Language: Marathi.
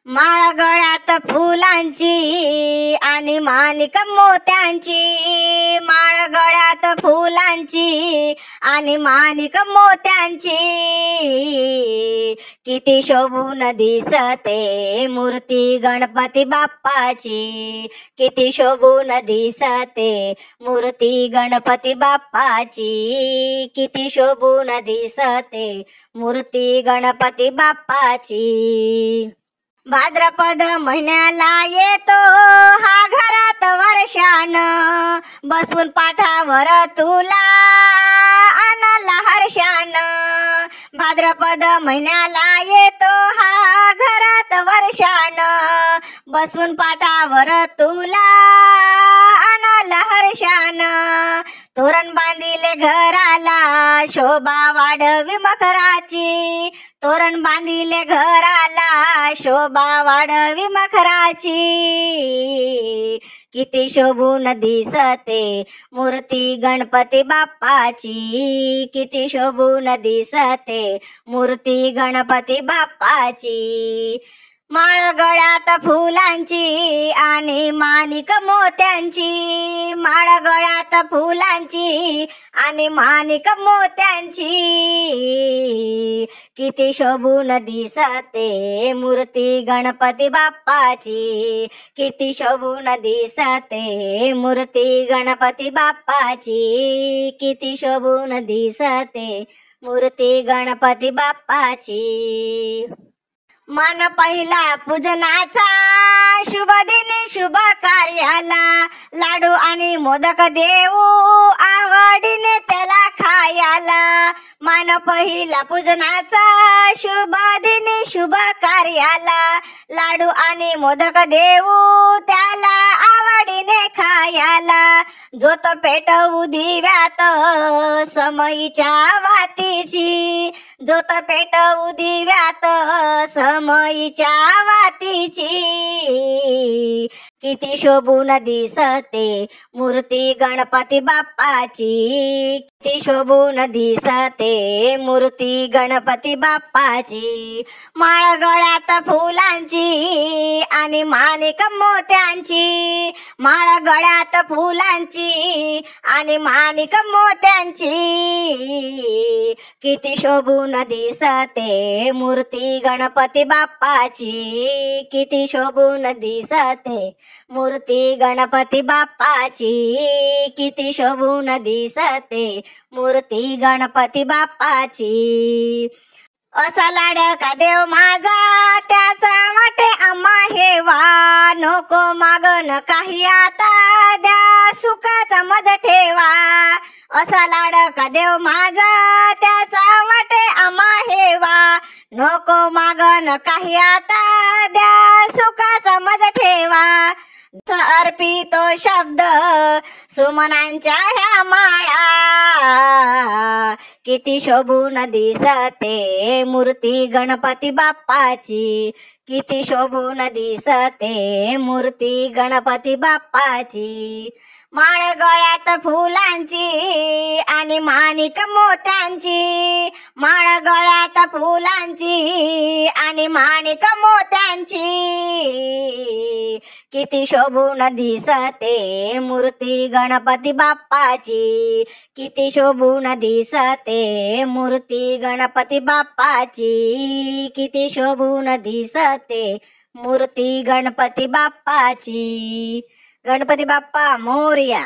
माळ गळ्यात फुलांची आणि माणिक मोत्यांची, माळ गळ्यात फुलांची आणि माणिक मोत्यांची, किती शोभून दिसते मूर्ती गणपती बाप्पाची, किती शोभून दिसते मूर्ती गणपती बाप्पाची, किती शोभून दिसते मूर्ती गणपती बाप्पाची. भाद्रपद महिन्याला येतो हा घरात वर्षान, बसून पाठावर तुला आणला हर्षान. भाद्रपद महिन्याला येतो हा घरात वर्षान, बसून पाठावर तुला आणला हर्षान. तोरण बांधिले घराला शोभा वाढवी मखराची, तोरण बांधिले घराला शोभा वाढवी मखराची, किती शोभून दिसते मूर्ती गणपती बाप्पाची, किती शोभून दिसते मूर्ती गणपती बाप्पाची. माळ गळ्यात फुलांची आणि माणिक मोत्यांची, माळ गळ्यात फुलांची आणि माणिक मोत्यांची, किती शोभून दिसते मूर्ती गणपती बाप्पाची, किती शोभून दिसते मूर्ती गणपती बाप्पाची, किती शोभून दिसते मूर्ती गणपती बाप्पाची. मान पहिला पूजनाचा शुभ दिनी शुभ कार्याला, लाडू आणि मोदक देऊ आवडीने त्याला खायला. मान पहिला पूजनाचा शुभ दिनी शुभ कार्याला, लाडू आणि मोदक देऊ त्याला आवडीने खायला. जोत पेटवू दिव्यात समईच्या वातीची, जोत पेटवू दिव्यात समईच्या वातीची, किती शोभून दिसते मूर्ती गणपती बाप्पाची, किती शोभून दिसते मूर्ती गणपती बाप्पाची. माळ गळ्यात फुलांची आणि माणिक मोत्यांची, माळ गळ्यात फुलांची आणि माणिक मोत्यांची, किती शोभून दिसते मूर्ती गणपती बाप्पाची, किती शोभून दिसते मूर्ती गणपती बाप्पाची, किती शोभून दिसते मूर्ती गणपती बाप्पाची. असा लाडका देव माझा त्याचा वाटे आम्हा हेवा, नको मागन काही आता द्या सुखाचा मज ठेवा. असा लाडका देव माझा त्याचा वाटे आम्हा हेवा, नको मागन काही आता द्या सुखाचा मज ठेवा. अर्पितो शब्द सुमनांच्या ह्या माळा, किती शोभून दिसते मूर्ती गणपती बाप्पाची, किती शोभून दिसते मूर्ती गणपती बाप्पाची. माळ गळ्यात फुलांची आणि माणिक मोत्यांची, माळ गळ्यात फुलांची आणि माणिक मोत्यांची, किती शोभून दिसते मूर्ती गणपती बाप्पाची, किती शोभून दिसते मूर्ती गणपती बाप्पाची, किती शोभून दिसते मूर्ती गणपती बाप्पाची. गणपती बाप्पा मोरया.